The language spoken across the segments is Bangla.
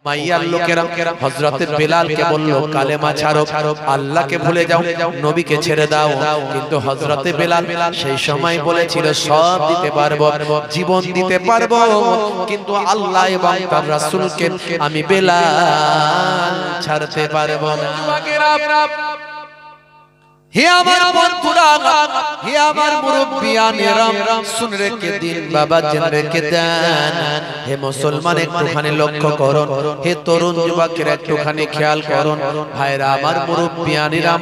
মাইয়ার লোকেরা হযরতে বেলালকে বলল কালেমা ছাড়ো, আল্লাহকে ভুলে যাও, নবীকে ছেড়ে দাও। কিন্তু হযরতে বেলাল সেই সময় বলেছিল সব দিতে পারবো, জীবন দিতে পারবো, কিন্তু আল্লাহ এবং তার রাসূলকে আমি বেলাল ছাড়তে পারবো না। হে আমার বন্ধুরা, হে আমার মুরব্বিয়ানেরা, শুন রেখে দিন বাবা, জেনে রেখে দেন। হে মুসলমান একটুখানি লক্ষ্য করুন, হে তরুণ যুবকেরা একটুখানি খেয়াল করুন। ভাইরা আমার, মুরব্বিয়ানেরা,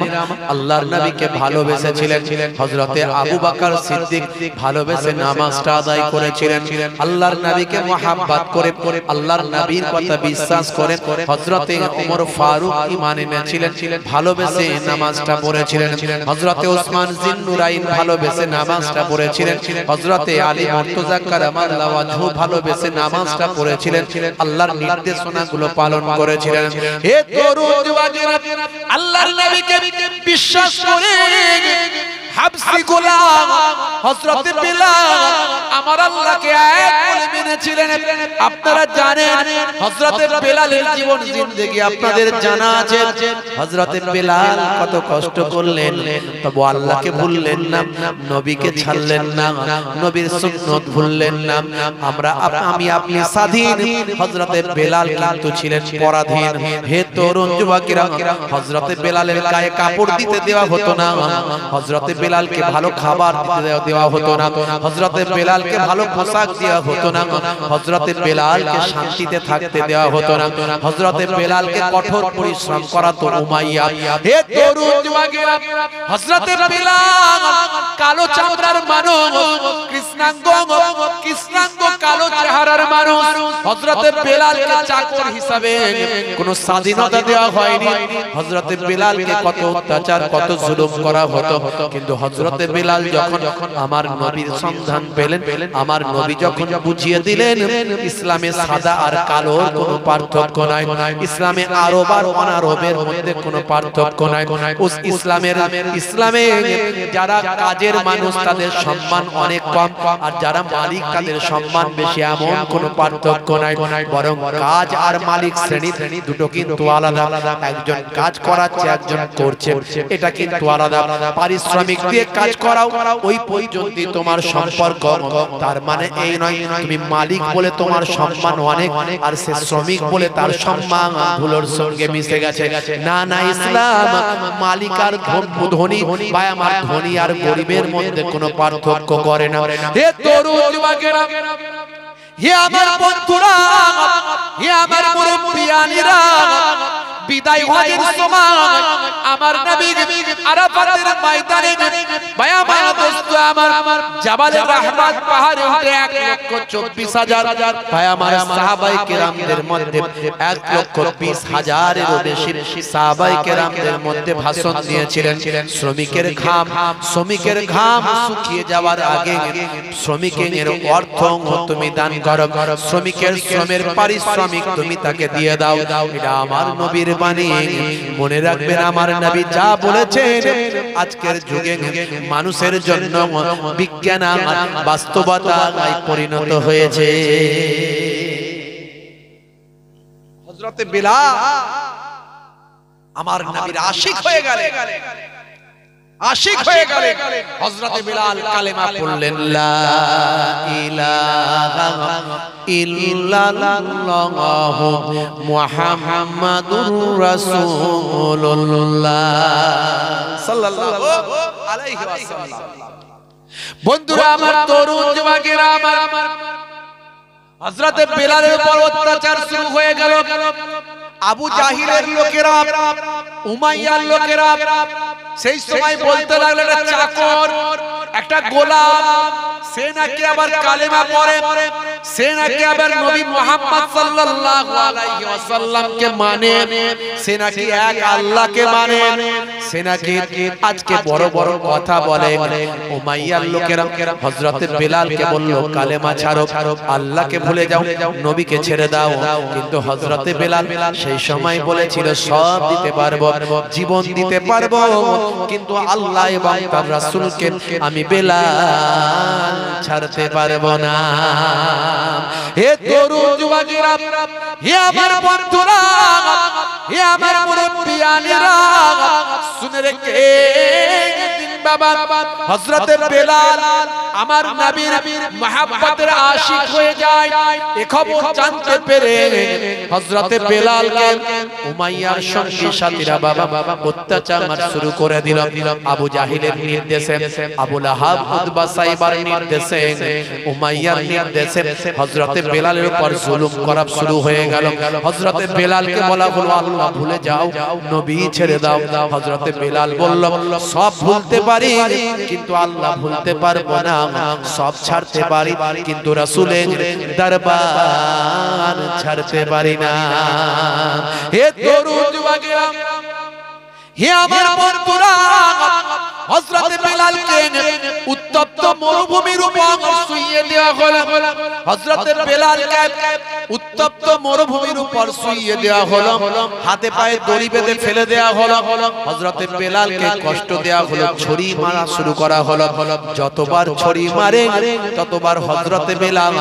আল্লাহর নবীকে ভালোবেসেছিলেন। হযরতে আবু বকর সিদ্দিক ভালোবেসে নামাজটা আদায় করেছিলেন। আল্লাহর নবীকে মহব্বত করে, আল্লাহর নবীর কথা বিশ্বাস করে হযরতে ওমর ফারুক ঈমান এনেছিলেন, ভালোবেসে নামাজটা পড়েছিলেন। হযরতে ওসমান জিন্নুরাইন ভালোবেসে নামাজটা পড়েছিলেন। হযরতে আলী মুর্তজা কারামাল্লাহু ওয়াজহু ভালোবেসে নামাজটা পড়েছিলেন। আল্লাহর নির্দেশনাগুলো পালন করেছিলেন। হে তরুণ যুবকেরা, আল্লাহর নবীকে বিশ্বাস করে হাবশী গোলাম হযরতে বেলাল আমার আল্লাহকে এক বলে মেনেছিলেন। আপনারা জানেন হযরতে বেলালের জীবন জিন্দেগি আপনাদের জানা আছে। হযরতে বেলাল কত কষ্ট করলেন, তবু আল্লাহকে ভুললেন না, নবীকে ছাড়লেন না, নবীর সুন্নাত ভুললেন না। আমি আপনি স্বাধীন, হযরতে বেলাল কিন্তু ছিলেন পরাধীন। হে তরুণ যুবকেরা, হযরতে বেলালের গায়ে কাপড় দিতে দেওয়া হতো না, হযরতে বেলালকে ভালো খাবার দিতে দেওয়া হতো না, হযরতে বেলালকে ভালো পোশাক দেওয়া হতো না, হযরতে বেলালকে শান্তিতে থাকতে দেওয়া হতো না, হযরতে বেলালকে কঠোর পরিশ্রম করাতো উমাইয়া। হে তরুণ যুবকেরা, হযরতে বেলাল কালো চামড়ার মানুষ, কৃষ্ণাঙ্গ কালো চেহারার মানুষ। হযরতে বেলালকে চাকর হিসাবে কোনো স্বাধীনতা দেওয়া হয়নি। হযরতে বেলালকে কত অত্যাচার, কত জুলুম করা হতো। কিন্তু হযরতে বেলাল যখন আমার নবীর সন্ধান পেলেন, আমার নবী যখন বুঝিয়ে দিলেন ইসলামে সাদা আর কালোর কোনো পার্থক্য নাই, ইসলামে আরব আর অনারবের মধ্যে কোনো পার্থক্য নাই, ইসলামে যারা কাজের মানুষ তাদের সম্মান অনেক কম, আর যারা মালিক তাদের সম্মান বেশি, এমন কোনো পার্থক্য নাই। বরং কাজ আর মালিক শ্রেণী দুটো কিন্তু আলাদা। একজন কাজ করাচ্ছে, একজন করছে, এটা কিন্তু আলাদা। পারিশ্রমিক দিয়ে কাজ করাও, ওই পর্যন্তই তোমার সম্পর্ক। তার মানে এই নয় তুমি মালিক বলে তোমার সম্মান অনেক, আর সে শ্রমিক বলে তার সম্মান ধুলোর সঙ্গে মিশে গেছে। না না, ইসলাম মালিক আর ধনী বা আমার ধনী আর গরিবের মধ্যে কোনো পার্থক্য করে না। হে তরুণ যুবকেরা, হে আমার বন্ধুরা, হে আমার মুরব্বিয়ানেরা, বিদায় হজের সময় আমার নবী আরাফাতের ময়দানে বায়া মায়া দোস্ত আমার জাবালে রাহমাত পাহাড়ে উঠে 1,24,000 বায়া মায়া সাহাবায়ে কেরামদের মধ্যে 1,20,000 এরও বেশি সাহাবায়ে কেরামদের মধ্যে ভাষণ দিয়েছিলেন। শ্রমিকের ঘাম শুকিয়ে যাওয়ার আগে শ্রমিকের অর্থ তুমি দান করো, শ্রমিকের শ্রমের পারিশ্রমিক তুমি তাকে দিয়ে দাও। এটা আমার নবীর বাণী। মনে রাখবেন, আমার নবী যা বলেছেন আজকের যুগে মানুষের জন্য বিজ্ঞান আর বাস্তবতায় পরিণত হয়েছে। হযরতে বেলাল আমার নবীর আশিক হয়ে গেলেন, হযরতে বেলাল কালেমা পড়লেন, লা ইলাহা ইল্লাল্লাহু মুহাম্মাদুর রাসূলুল্লাহ সাল্লাল্লাহু আলাইহি ওয়াসাল্লাম। বন্ধুরা আমার, তরুণ যুবকেরা আমার, হযরতে বেলালের উপর অত্যাচার শুরু হয়ে গেল। আবু জাহিলের লোকেরা, উমাইয়ার লোকেরা সেই সময় বলতে লাগলো একটা চাকর, একটা গোলাম, সে নাকি আবার কালেমা পড়ে, সে নাকি আবার নবী মুহাম্মদ সাল্লাল্লাহু আলাইহি ওয়াসাল্লামকে মানে, সে নাকি এক আল্লাহকে মানে, সে নাকি আজকে বড় বড় কথা বলে। উমাইয়ার লোকেরা হযরতে বেলালকে বলল কালেমা ছাড়ো, আল্লাহকে ভুলে যাও, নবীকে ছেড়ে দাও। কিন্তু হযরতে বেলাল সেই সময় বলেছিল সব দিতে পারবো, জীবন দিতে পারবো, কিন্তু আল্লাহ এবং তার রাসূলকে আমি বেলাল ছাড়তে পারবো না। হে তরুণ যুবকেরা, হে আমার বন্ধুরা, হে আমার মুরব্বিয়ানেরা, শুনে রেখে বাবা হযরতে বেলাল আমার নবীর মহব্বতের আশিক হয়ে যায়। এই খবর জানতে পেরে হযরতে বেলালকে উমাইয়ার সঙ্গী সাথীরা বাবা অত্যাচার শুরু করে দিল। আবু জাহিলের নির্দেশে, আবু লাহাব উতবা সাইবার নির্দেশে, উমাইয়ার নির্দেশে হযরতে বেলালের উপর জুলুম করা শুরু হয়ে গেল। হযরতে বেলালকে বলা হলো আল্লাহ ভুলে যাও, নবী ছেড়ে দাও। হযরতে বেলাল বলল সব ভুলতে পারি কিন্তু আল্লাহ ভুলতে পারবো না, সব ছাড়তে পারি কিন্তু রাসূলের দরবার ছাড়তে পারি না। হে তরুণ যুবকেরা, হে আমার বন্ধুরা, হযরতে বেলালকে উত্তপ্ত মরুভূমির উপর শুইয়ে দেওয়া হলো। হযরতে বেলালকে উত্তপ্ত মরুভূমির উপর শুইয়ে দেওয়া হলো, হাতে পায়ে দড়ি বেঁধে ফেলে দেওয়া হলো। হযরতে বেলালকে কষ্ট দেওয়া হলো, ছুরি মারা শুরু করা হলো। যতবার ছুরি মারে ততবার হযরতে বেলাল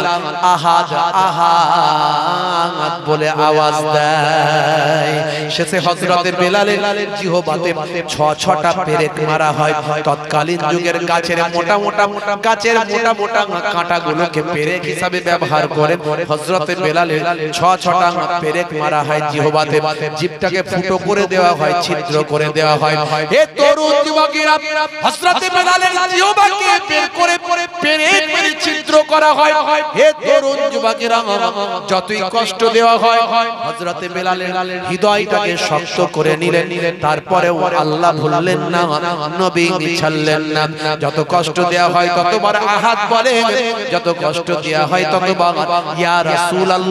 আহাদ আহাদ বলে আওয়াজ দেয়। শেষে হযরতে বেলালের জিহ্বাতে ৬টা পেরেক মারা হয়। তৎকালীন যুগের গাছের মোটা মোটা কাঁটাগুলোকে পেরেক হিসাবে ব্যবহার করে হযরতে বেলালের ৬টা পেরেক মারা হয় জিহ্বাতে। জিহ্বাটাকে ফুটো করে দেওয়া হয়, ছিদ্র করে দেওয়া হয়। হে তরুণ যুবকেরা, হযরতে বেলালের জিহ্বাকে বের করে পেরেক মেরে ছিদ্র করা হয়। হে তরুণ যুবকেরা, যতই কষ্ট দেওয়া হয় হযরতে বেলালের হৃদয়টাকে শক্ত করে নিলেন। তারপরেও আল্লাহ ভুললেন না, নবী ছাড়লেন না। যত কষ্ট দেওয়া হয় ততবার আহাদ বলেন, যত কষ্ট দেওয়া হয় ততবার ইয়া রাসূলুল্লাহ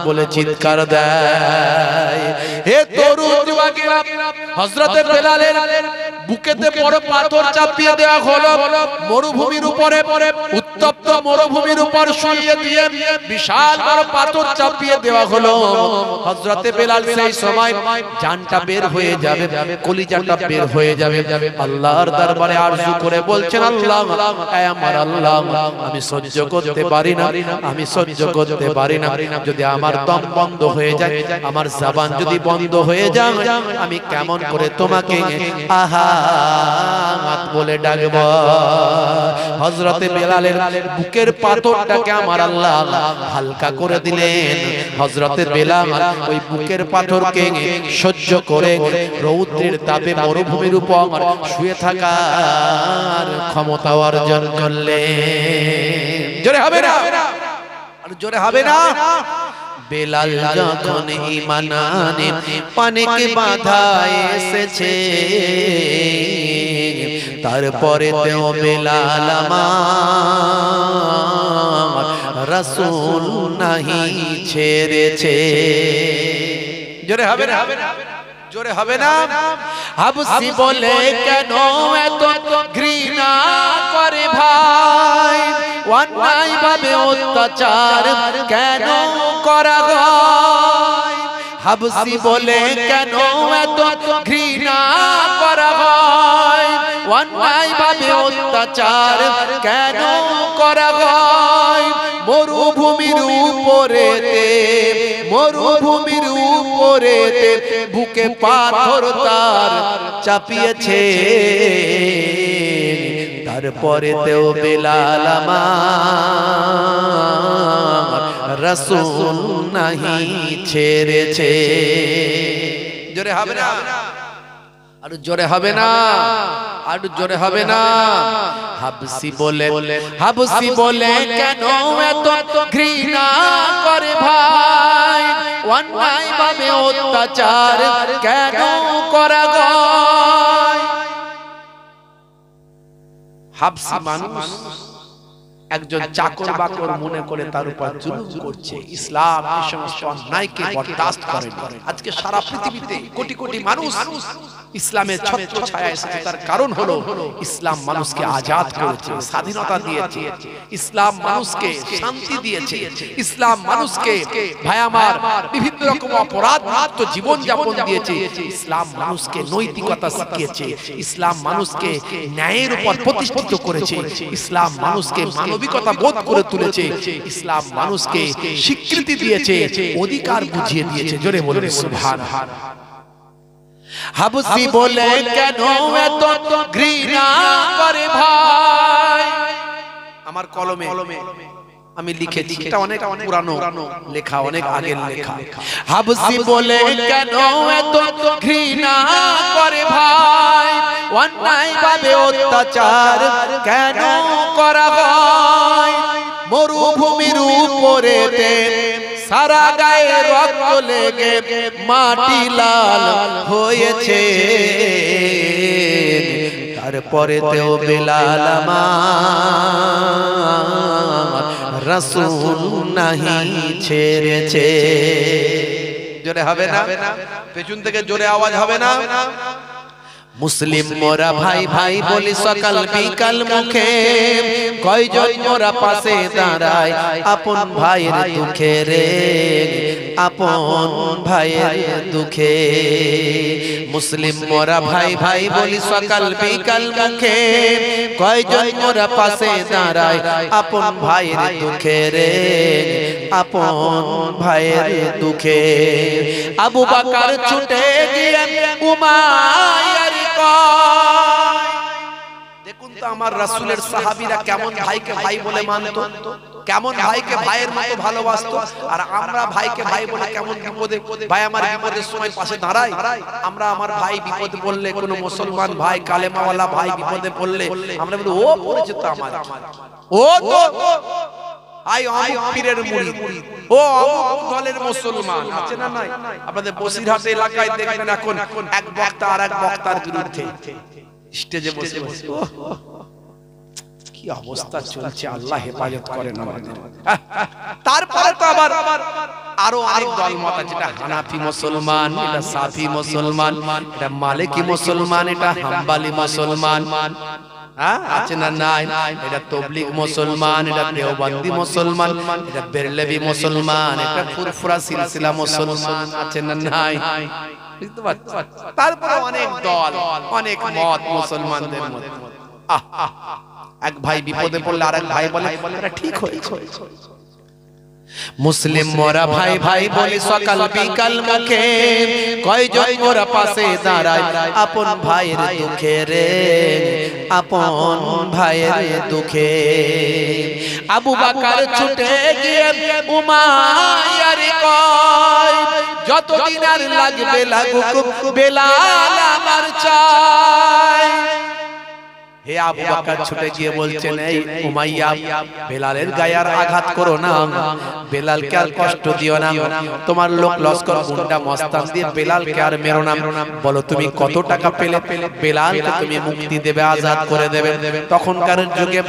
বলে চিৎকার দেয়। হে তরুণ যুবকেরা, হযরতে বেলালের বুকেতে বড় পাথর চাপিয়ে দেওয়া হলো। মরুভূমির উপরে, উত্তপ্ত মরুভূমির উপর শুইয়ে দিয়ে বিশাল বড় পাথর চাপিয়ে দেওয়া হলো। হযরতে বেলাল সেই সময় জানটা বের হয়ে যাবে, কলিজাটা বের হয়ে যাবে। আল্লাহর দরবারে আরজু করে বলছেন, আল্লাহ এ আমার আল্লাহ, আমি সহ্য করতে পারি না, আমি সহ্য করতে পারি না। যদি আমার দম বন্ধ হয়ে যায়, আমার জবান যদি বন্ধ হয়ে যায়, আমি কেমন করে তোমাকে আহাদ বলে ডাকব। হযরতে বেলালের বুকের পাথরটাকে আমার আল্লাহ হালকা করে দিলেন। হযরতে বেলাল ওই বুকের পাথরকে সহ্য করে রৌদ্রের তাপে মরুভূমির উপর শুয়ে থাকার ক্ষমতা অর্জন করলেন। জোরে হবে না, আর জোরে হবে না। বেলাল যখন ঈমান আনে অনেক বাধা এসেছে, তারপরে তেও বেলাল আমার রাসূল নাহি ছেড়েছে। জোরে হবে না, জোরে হবে না। হাবসি বলে কেন এত ঘৃণা করে ভাই, অন্যায় ভাবে অত্যাচার কেন করা হয়। হাবসি বলে কেন এত ঘৃণা করা হয়, অন্যায় ভাবে অত্যাচার কেন করা হয়। মরুভূমির উপরেতে, মরুভূমির উপরেতে বুকে পাথর তার চাপিয়েছে, তারপরে তেও বেলাল আমার রাসূল নাহি ছেড়েছে। জোরে হবে না, আর জোরে হবে না, আর জোরে হবে না। হাবসি বলে কেন এত ঘৃণা করে ভাই, অন্যায় ভাবে অত্যাচার কেন করা হয়। হাবসি মানুষ একজন চাকর বাকর মনে করে তার উপর জুলুম করছে। ইসলাম এই সমস্ত অন্যায়কে বরদাস্ত করে না। আজকে সারা পৃথিবীতে কোটি কোটি মানুষ ইসলামের ছত্রছায়া এসেছে, তার কারণ হলো ইসলাম মানুষকে আজাদ করেছে, স্বাধীনতা দিয়েছে, ইসলাম মানুষকে শান্তি দিয়েছে, ইসলাম মানুষকে ভাই আমার বিভিন্ন রকম অপরাধ মুক্ত জীবন যাপন দিয়েছে, ইসলাম মানুষকে নৈতিকতা শিখিয়েছে, ইসলাম মানুষকে ন্যায়ের উপর প্রতিষ্ঠিত করেছে, ইসলাম মানুষকে মানবিক মানবিকতা বোধ করে তুলেছে, ইসলাম মানুষকে স্বীকৃতি দিয়েছে, অধিকার বুঝিয়ে দিয়েছে। জোরে বলুন সুবহানাল্লাহ। হাবসি বলে কেন এত ঘৃণা করে ভাই, আমার কলমে আমি লিখেছি, এটা অনেক পুরানো লেখা, অনেক আগের লেখা। হাবসি বলে কেন এত ঘৃণা করে ভাই, অন্যায় ভাবে অত্যাচার কেন করা হয়, মরুভূমির উপরেতে সারা গায়ে রক্ত লেগে মাটি লাল হয়েছে, তারপরেতেও বেলাল আমার রাসূল নাহি ছেড়েছে। জোরে হবে না? পেছন থেকে জোরে আওয়াজ হবে না? মুসলিম মোরা ভাই ভাই বলি সকাল বিকাল মুখে, কয়জন মোরা পাশে দাঁড়ায় আপন ভাইয়ের দুঃখে রে, আপন ভাইয়ের দুঃখে। মুসলিম মোরা ভাই ভাই বলি সকাল বিকাল মুখে, কয়জন মোরা পাশে দাঁড়ায় আপন ভাইয়ের দুঃখে রে, আপন ভাইয়ের দুঃখে। আবু বকর ছুটে গিয়ে উমাইয়ার কয়, দেখুন তো আমার রাসূলের সাহাবীরা কেমন ভাইকে ভাই বলে মানতো, কেমন ভাইকে ভাইয়ের মতো ভালোবাসতো, আর আমরা ভাইকে ভাই বলে কেমন বিপদে, ভাই আমার বিপদের সময় পাশে দাঁড়াই। আমরা আমার ভাই বিপদে পড়লে, কোনো মুসলমান ভাই কালেমাওয়ালা ভাই বিপদে পড়লে আমরা বলি ও পড়েছে তো আমার, ও তো আই অমুক পীরের মুরিদ, ও অমুক দলের মুসলমান, আছে না নাই? আপনাদের বসিরহাট এলাকায় দেখবেন এখন এক বক্তা আর এক বক্তার বিরুদ্ধে স্টেজে বসে বসে কি অবস্থা চলছে, আল্লাহ হেফাজত করেন আমাদের। তারপরে তো আবার আরো আরেক দল মত আছে, যেটা হানাফি মুসলমান, এটা সাফি মুসলমান, এটা মালিকি মুসলমান, এটা হাম্বলি মুসলমান, আছে না নাই? এটা তাবলীগ মুসলমান, এটা দেওবন্দি মুসলমান, এটা বেরলভি মুসলমান, এটা ফুরফুরা সিলসিলা মুসলমান, আছে না নাই? বুঝতে পারছো? তারপরে অনেক দল, অনেক মত মুসলমানদের মধ্যে। এক ভাই বিপদে পড়লে আরেক ভাই বলে এটা ঠিক হয়েছে। মুসলিম মোরা ভাই ভাই বলি সকাল বিকাল মুখে, কয়জন মোরা পাশে দাঁড়ায় আপন ভাইয়ের দুঃখে রে, আপন ভাইয়ের দুঃখে। আবু বকর ছুটে গিয়ে উমাইয়ার কয়, যতদিন আর লাগবে লাগুক বেলাল আমার চাই। হে আবু বকর ছুটে গিয়ে বলছেন, এই উমাইয়া, বেলালের গায়ে আর আঘাত করো না, বেলালকে আর কষ্ট দিও না, তোমার লোক লস্কর গুন্ডা মস্তান দিয়ে বেলালকে আর মেরো না। বলো তুমি কত টাকা পেলে বেলালকে তুমি মুক্তি দেবে, আজাদ করে দেবে? তখনকার যুগে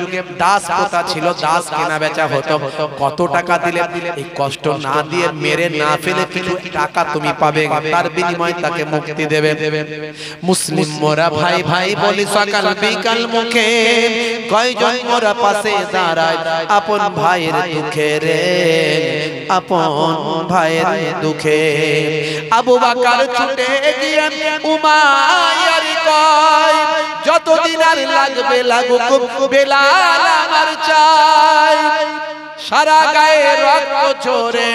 দাস প্রথা ছিল, দাস কেনা বেচা হতো। কত টাকা দিলে এই কষ্ট না দিয়ে মেরে না ফেলে কিছু টাকা তুমি পাবে, তার বিনিময়ে তাকে মুক্তি দেবে। মুসলিম মোরা ভাই ভাই বলি সকাল বিকাল মুখে, কয়জন মোরা পাশে দাঁড়ায় আপন ভাইয়ের দুঃখে রে, আপন ভাইয়ের দুঃখে। আবু বকর ছুটে গিয়ে উমাইয়ার কয়, যতদিন আর লাগবে লাগুক বেলাল আমার চাই। সারা গায়ে রক্ত ঝরে,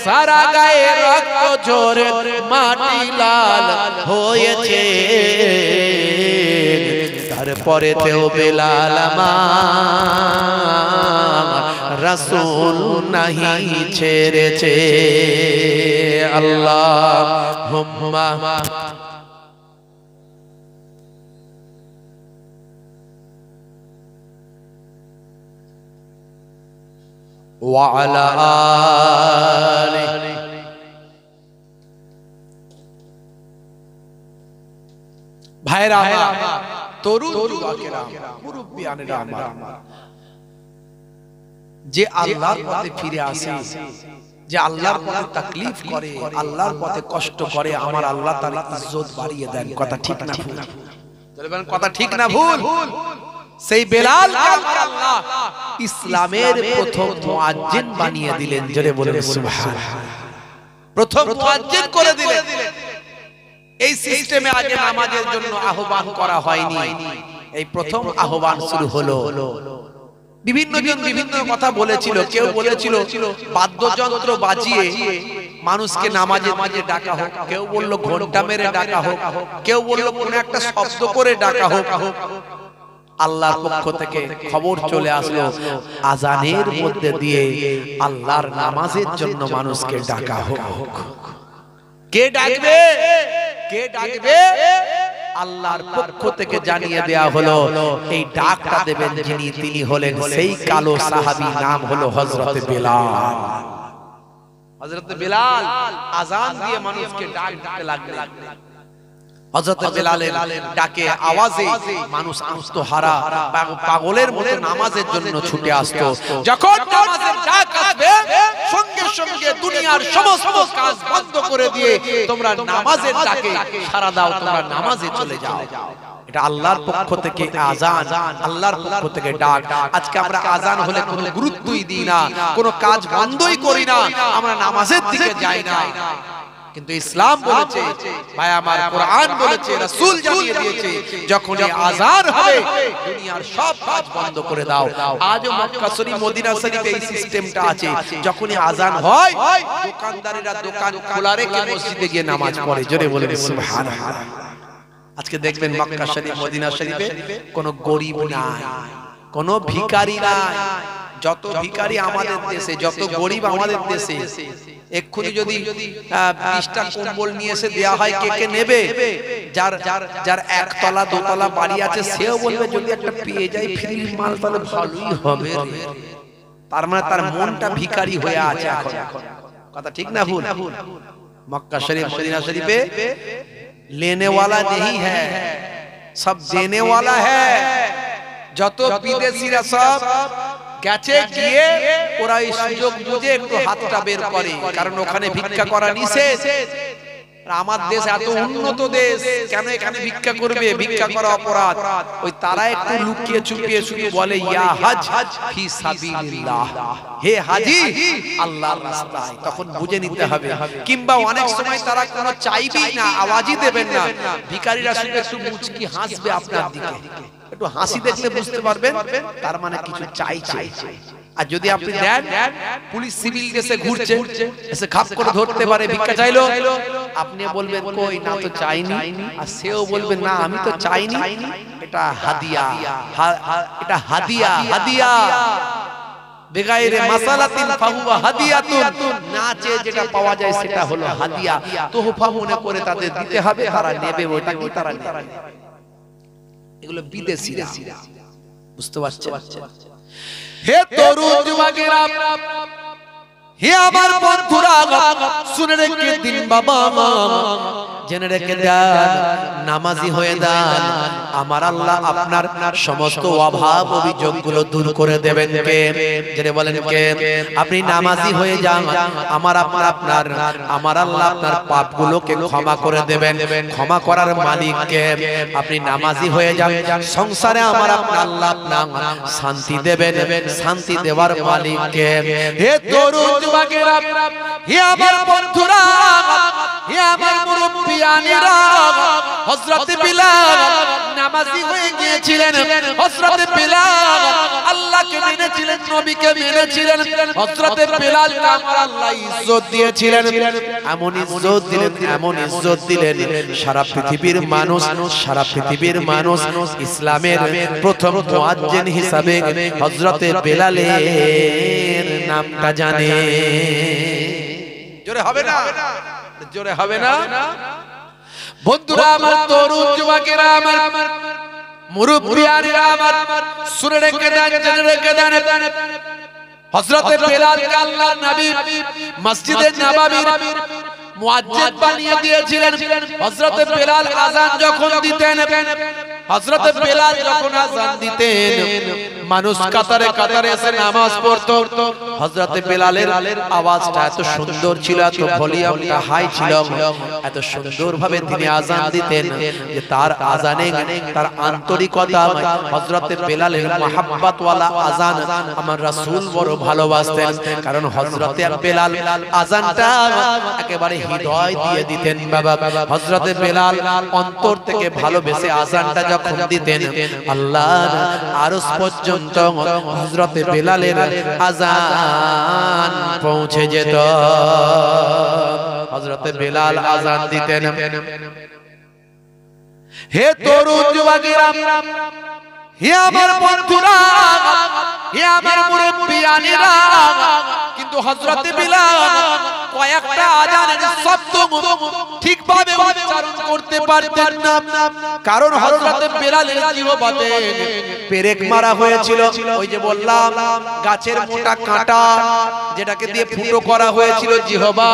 সারা গায়ে রক্ত ঝরে মাটি লাল হয়েছে, তারপরেতেও বেলাল আমার রাসূল নাহি ছেড়েছে। আল্লাহুম্মা ওয়া আলা আলিহি। ভাইরা আমার, তরুণ যুবকেরা, মুরব্বিয়ানেরা আমার, যে আল্লাহর পথে ফিরে আসে, যে আল্লাহর পথে তাকলিফ করে, আল্লাহর পথে কষ্ট করে, আমার আল্লাহ তার ইজ্জত বাড়িয়ে দেন। কথা ঠিক না ভুল? বলবেন কথা ঠিক না ভুল? সেই বেলালকে আল্লাহ ইসলামের প্রথম মুয়াজ্জিন বানিয়ে দিলেন। জোরে বলেন সুবহানাল্লাহ। প্রথম মুয়াজ্জিন করে দিলেন। এই সিস্টেমে আগে নামাজের জন্য আহ্বান করা হয়নি, এই প্রথম আহ্বান শুরু হলো। বিভিন্ন জন বিভিন্ন কথা বলেছিল। কেউ বলেছিল বাদ্যযন্ত্র বাজিয়ে মানুষকে নামাজে মাঝে ডাকা হোক, কেউ বলল ঘন্টা মেরে ডাকা হোক, কেউ বলল কোন একটা শব্দ করে ডাকা হোক। আল্লাহর পক্ষ থেকে খবর চলে আসলো আজানের মধ্যে দিয়ে আল্লাহর নামাজের জন্য মানুষকে ডাকা হোক। কে ডাকবে? কে ডাকবে? আল্লাহর পক্ষ থেকে জানিয়ে দেয়া হলো এই ডাকটা দেবেন যিনি, তিনি হলেন সেই কালো সাহাবী, নাম হলো হযরত বেলাল। হযরত বেলাল আজান দিয়ে মানুষকে ডাক দিতে লাগলেন। হযরত বেলালের ডাকে আওয়াজে মানুষ আত্মহারা পাগলের মতো নামাজের জন্য ছুটে আসতো। যখন নামাজের ডাক আসবে সঙ্গে সঙ্গে দুনিয়ার সমস্ত কাজ বন্ধ করে দিয়ে তোমরা নামাজের ডাকে সাড়া দাও, তোমরা নামাজে চলে যাও। এটা আল্লাহর পক্ষ থেকে আজান, আল্লাহর পক্ষ থেকে ডাক। আজকে আমরা আজান হলে কোনো গুরুত্বই দিই না, কোনো কাজ বন্ধই করি না, আমরা নামাজের দিকে যাই না। কিন্তু ইসলাম বলেছে, ভাই আমার কোরআন বলেছে, রাসূল জানিয়ে দিয়েছে যখন আজান হবে দুনিয়ার সব কাজ বন্ধ করে দাও। আজও মক্কা শরীফ, মদিনা শরীফে এই সিস্টেমটা আছে। যখনই আজান হয় দোকানদারেরা দোকান খোলা রেখে মসজিদে গিয়ে নামাজ পড়ে। জোরে বলেন সুবহানাল্লাহ। আজকে দেখবেন মক্কা শরীফ, মদিনা শরীফে কোনো গরিব নাই, কোনো ভিখারি নাই। যত ভিখারি আমাদের দেশে, যত গরিব আমাদের দেশে, এক্ষুনি যদি 20টা কম্বল নিয়ে এসে দেয়া হয়, কে কে নেবে? যার একতলা দোতলা বাড়ি আছে সেও বলবে যদি একটা পেয়ে যায় ফ্রি মাল তাহলে ভালোই হবে। তার মানে তার মনটা ভিখারি হয়ে আছে এখন। কথা ঠিক না ভুল? মক্কা শরীফ, মদিনা শরীফে लेने वाला नहीं है, सब देने वाला है। যত বিদেশিরা সব গেছে গিয়ে ওরা এই সুযোগ বুঝে একটু হাতটা বের করে, কারণ ওখানে ভিক্ষা করা নিষেধ। আমার দেশ এত উন্নত দেশ, কেন এখানে ভিক্ষা করবে? ভিক্ষা করা অপরাধ। ওই তারা একটু লুকিয়ে চুপিয়ে শুধু বলে ইয়া হজ ফি সাবিলিল্লাহ, হে হাজি আল্লাহর রাস্তায়। তখন বুঝে নিতে হবে। কিংবা অনেক সময় তারা কোনো চাইবেই না, আওয়াজই দেবেন না, ভিখারিরা শুধু একটু মুচকি হাসবে আপনার দিকে, একটু হাসি দেখলে বুঝতে পারবেন তার মানে কিছু চাইছে। আর যদি আপনি দেন, পুলিশ সিভিল ড্রেসে ঘুরছে, এসে খাপ করে ধরতে পারে, ভিক্ষা চাইলো, আপনি বলবেন কই না তো চাইনি, আর সেও বলবে না আমি তো চাইনি, এটা হাদিয়া, এটা হাদিয়া। হাদিয়া বেগাইরে মাসালাতিন ফাহুয়া হাদিয়াতুন, না চেয়ে যেটা পাওয়া যায় সেটা হলো হাদিয়া। তোহফা মনে করে তাদের দিতে হবে, তারা নেবে, ওটা কি তারা নেবে। এগুলো বিদেশিরা, বুঝতে পারছেন? হে তরুণ যুবকেরা, হে আমার বন্ধুরা, শুনে রেখে দিন বাবা, জেনে রেখে দেন, নামাজি হয়ে দেন। আমার আল্লাহ আপনার সমস্ত অভাব অভিযোগগুলো দূর করে দেবেন। কে? জেনে বলেন কে? আপনি নামাজি হয়ে যান, আমার আল্লাহ আপনার পাপগুলোকে ক্ষমা করে দেবেন। ক্ষমা করার মালিক কে? আপনি নামাজি হয়ে যান, সংসারে আমার আল্লাহ আপনার শান্তি দেবেন। শান্তি দেওয়ার মালিক কে? হে তরুণ যুবকেরা, হে আমার বন্ধুরা, হে আমার মুরব্বিয়ানেরা, হযরত বিলাল নামাজি হয়ে গিয়েছিলেন। হযরত বিলাল আল্লাহকে মেনেছিলেন, নবীকে মেনেছিলেন। হযরত বিলালকে আমার আল্লাহ ইজ্জত দিয়েছিলেন, এমন ইজ্জত দিলেন, এমন ইজ্জত দিলেন, সারা পৃথিবীর মানুষ ইসলামের প্রথম মুয়াজ্জিন হিসাবে হযরত বিলালের নামটা জানে। জোরে হবে না? জোরে হবে না? বন্ধুরা আমার, তরুণ যুবকেরা আমার, মুরব্বিয়ানেরা আমার, শুনে রেখে দেন, জেনে রেখে দেন, হযরত বেলালকে আল্লাহর নবী মসজিদে নববীর মুয়াজ্জিন বানিয়ে দিয়েছিলেন। হযরত বেলাল আযান যখন দিতেন, হযরত বেলাল যখন আযান দিতেন, মানুষ কাতারে কাতারে এসে নামাজ পড়তো। হযরত বেলালের আওয়াজটা এত সুন্দর ছিল, এত ভলিউমটা হাই ছিল, এত সুন্দরভাবে তিনি আযান দিতেন যে তার আযানে তার আন্তরিকতা, হযরত বেলালের মহব্বত ওয়ালা আযান আমার রাসূল বড় ভালোবাসতেন। কারণ হযরত বেলাল আযানটা একেবারে হৃদয় দিয়ে দিতেন। বাবা, হযরত বেলাল অন্তর থেকে ভালোবেসে আযানটা যখন দিতেন আল্লাহর আরশ পর্যন্ত হযরতে বেলালের আযান পৌঁছে যেত। হযরতে বেলাল আযান দিতেন। হে তরুণ যুবকেরা, হে আমার বন্ধুরা, হে আমার মুরব্বিয়ানেরা, কিন্তু হযরতে বেলাল কয়েকটা আযানের শব্দ ঠিকভাবে উচ্চারণ করতে পারতেন না, কারণ হযরতে বেলালের জিহ্বাতে পেরেক মারা হয়েছিল। ওই যে বললাম গাছের মোটা কাঁটা যেটাকে দিয়ে ফুটো করা হয়েছিল জিহ্বা,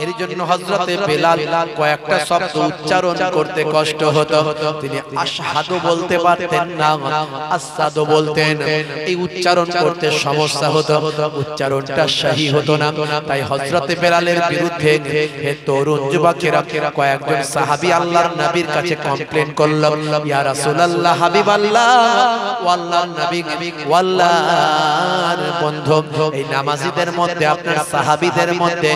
এর জন্য হযরতে বেলাল কয়েকটা শব্দ উচ্চারণ করতে কষ্ট হতো। তিনি আশহাদু বলতে পারতেন না, আসাদু বলতেন। এই উচ্চারণ করতে সমস্যা হতো, উচ্চারণটা সহি হতো না। তাই হযরতে বেলালের বিরুদ্ধে হে তরুণ যুবকেরা কয়েকজন সাহাবী আল্লাহর নবীর কাছে কমপ্লেইন করল, ইয়া রাসূলুল্লাহ, হাবিবাল্লাহ, ও আল্লাহর নবী, ওয়াল্লাহর বন্ধু, এই নামাজীদের মধ্যে আপনার সাহাবীদের মধ্যে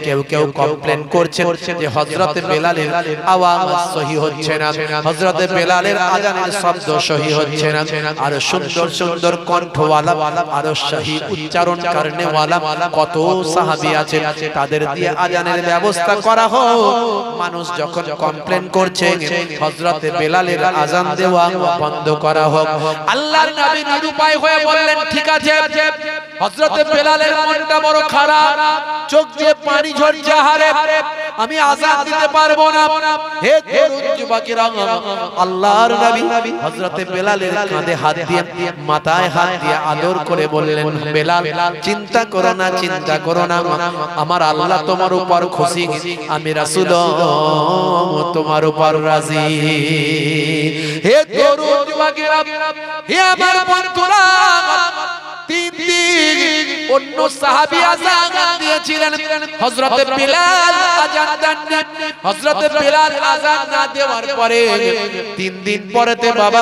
কেউ কেউ কমপ্লেইন করছেন যে হযরতে বেলালের আওয়াজ সহি হচ্ছে না, হযরতে বেলালের আযানের শব্দ সহি হচ্ছে না। আর সুন্দর সুন্দর কণ্ঠওয়ালা আর সহি উচ্চারণ করনেওয়ালা কত সাহাবী আছে, তাদের দিয়ে আযানের ব্যবস্থা করা হোক। মানুষ যখন কমপ্লেইন করছে হযরতে বেলালের আযান দেওয়া বন্ধ করা হোক। আল্লাহর নবী নিরুপায় হয়ে বললেন, ঠিক আছে। হযরতে বেলালের মনটা বড় খারাপ, চোখ দিয়ে পানি ঝরছে, হারে আমি আযান দিতে পারবো না। হে তরুণ যুবকেরা, আল্লাহর নবী হযরতে বেলালের কাঁধে হাত দিয়ে, মাথায় হাত দিয়ে আদর করে বললেন, বেলাল, চিন্তা করো না, চিন্তা করো না, আমার আল্লাহ তোমার উপর খুশি, আমি রাসূল তোমার উপর রাজি। হে তরুণ যুবকেরা, হে আমার বন্ধুরা, তিন দিন অন্য সাহাবী আযান দিয়েছিলেন, হযরতে বেলাল আযান দেন। হযরতে বেলাল আযান না দেওয়ার পরে 3 দিন পরেতে বাবা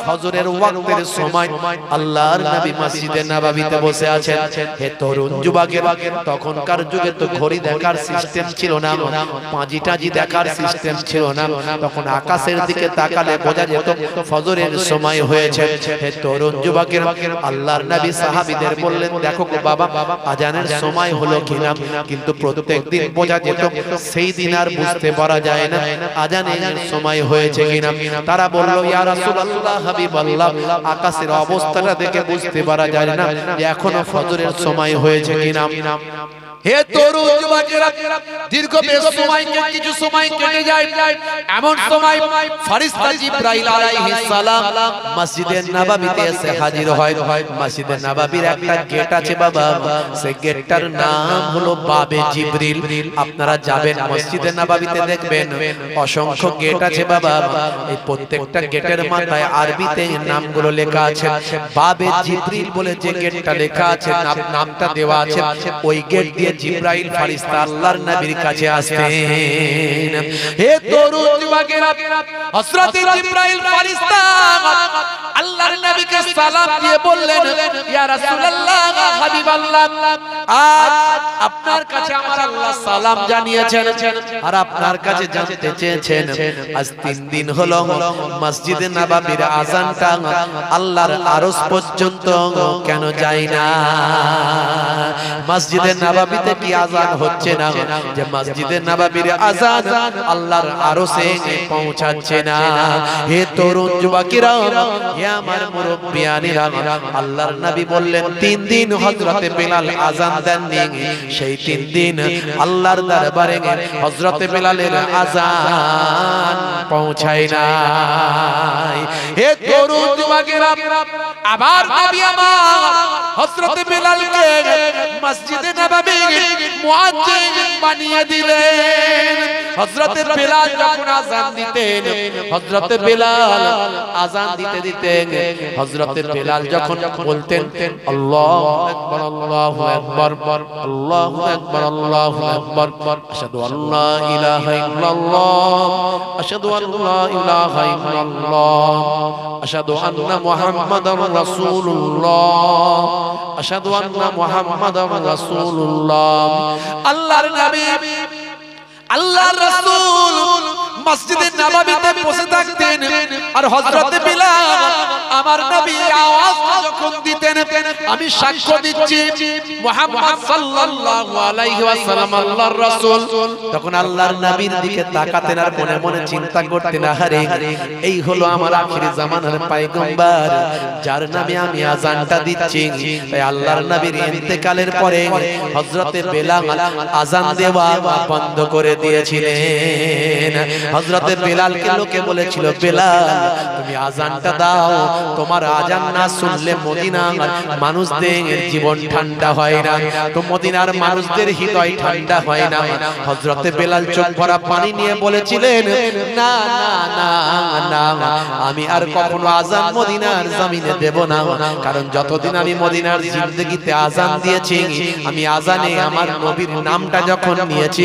ফজরের ওয়াক্তের সময় আল্লাহর নবী মসজিদে নববীতে বসে আছেন। হে তরুণ যুবকেরা, তখনকার যুগে তো ঘড়ি দেখার সিস্টেম ছিল না, পাঁজি দেখার সিস্টেম ছিল না। তখন আকাশের দিকে তাকালে বোঝা যেত ফজরের সময় হয়েছে। হে তরুণ যুবকেরা, আল্লাহর নবী সাহাবীদের বললেন, দেখো বাবা, আজানের সময় হলো কিনা, কিন্তু প্রত্যেকদিন বোঝা যেত সেই দিন আর বুঝতে পারা যায় না আজানের সময় হয়েছে কিনা। তারা বলল, ইয়া রাসূলুল্লাহ, হাবিবাল্লাহ, আকাশের অবস্থাটা দেখে বুঝতে পারা যায় না যে এখনো ফজরের সময় হয়েছে কিনা। হে তরুণ যুবকেরা, দীর্ঘ বেশ সময় কিছু সময় কেটে যায়। এমন সময় ফেরেশতা জিবরাইল আলাইহিস সালাম মসজিদে নববীতে এসে হাজির হয়। মসজিদে নববীর একটা গেট আছে বাবা, সেই গেটটার নাম হলো বাবে জিবরিল। আপনারা যাবেন মসজিদে নববীতে, দেখবেন অসংখ্য গেট আছে বাবা। এই প্রত্যেকটা গেটের মাথায় আরবিতে নামগুলো লেখা আছে। বাবে জিবরিল বলে যে গেটটা লেখা আছে, নামটা দেওয়া আছে, ওই গেট দিয়ে জিবরাইল ফেরেশতা আল্লাহর নবীর কাছে আসতেন। হে তরুণ যুবকেরা, হযরত জিবরাইল ফেরেশতা আল্লাহর নবীকে সালাম দিয়ে বললেন, ইয়া রাসূলুল্লাহ, হাবিবাল্লাহ, আজ আপনার কাছে আমার আল্লাহ সালাম জানিয়েছেন আর আপনার কাছে জানতে চেয়েছেন, আজ 3 দিন হলো মসজিদে নববীর আযানটা আল্লাহর আরশ পর্যন্ত কেন যায় না? মসজিদে নববীতে কি আযান হচ্ছে না যে মসজিদে নববীর আযান আল্লাহর আরশে পৌঁছাচ্ছে না? হে তরুণ যুবকেরা, হে আমার মুরব্বিয়ানেরা, আল্লাহর নবী বললেন 3 দিন হযরতে বেলাল আযান দেননি, সেই 3 দিন আল্লাহর দরবারে হযরতে বেলালের আযান পৌঁছায় না। হে তরুণ যুবকেরা, আবার নবী আমার হযরতে বেলালকে মসজিদে নববীর মুয়াজ্জিন বানিয়ে দিলেন। হযরতে বেলাল যখন আযান দিতেন, হযরতে বেলাল আযান দিতে দিতে হযরতে বেলাল যখন বলতেন, আল্লাহু আকবার, আল্লাহু আকবার, আল্লাহু আকবার, আল্লাহু আকবার, আশহাদু আল্লা ইলাহা ইল্লাল্লাহ, আশহাদু আল্লা ইলাহা ইল্লাল্লাহ, আশহাদু আন্না মুহাম্মাদার রাসূলুল্লাহ, আশহাদু আন্না মুহাম্মাদার রাসূলুল্লাহ। আল্লাহর নবী, আল্লাহর রাসূল মসজিদে নববীতে বসে থাকতেন আর হযরত বিলাল আমার নবী আওয়াজ যখন দিতেন আমি সাক্ষ্য দিচ্ছি মুহাম্মদ সাল্লাল্লাহু আলাইহি ওয়াসাল্লাম আল্লাহর রাসূল, তখন আল্লাহর নবীর দিকে তাকাতেন আর মনে মনে চিন্তা করতেন, আরে এই হলো আমার আখিরি জামানার পয়গম্বর যার নামে আমি আযানটা দিচ্ছি। তাই আল্লাহর নবীর ইন্তেকালের পরে হযরত বিলাল আযান দেওয়া বন্ধ করে দিয়েছিলেন। হযরত বিলালকে লোকে বলেছিল, বিলাল তুমি আযানটা দাও, তোমার আযান না শুনলে মদিনার মানুষদের জীবন ঠান্ডা হয় না, তো মদিনার মানুষদের হৃদয় ঠান্ডা হয় না। হযরত বিলাল চোখ ভরা পানি নিয়ে বলেছিলেন, না না না না, আমি আর কখনো আযান মদিনার জমিনে দেব না, কারণ যতদিন আমি মদিনার জিন্দেগিতে আযান দিয়েছি, আমি আযানে আমার নবীর নামটা যখন নিয়েছি,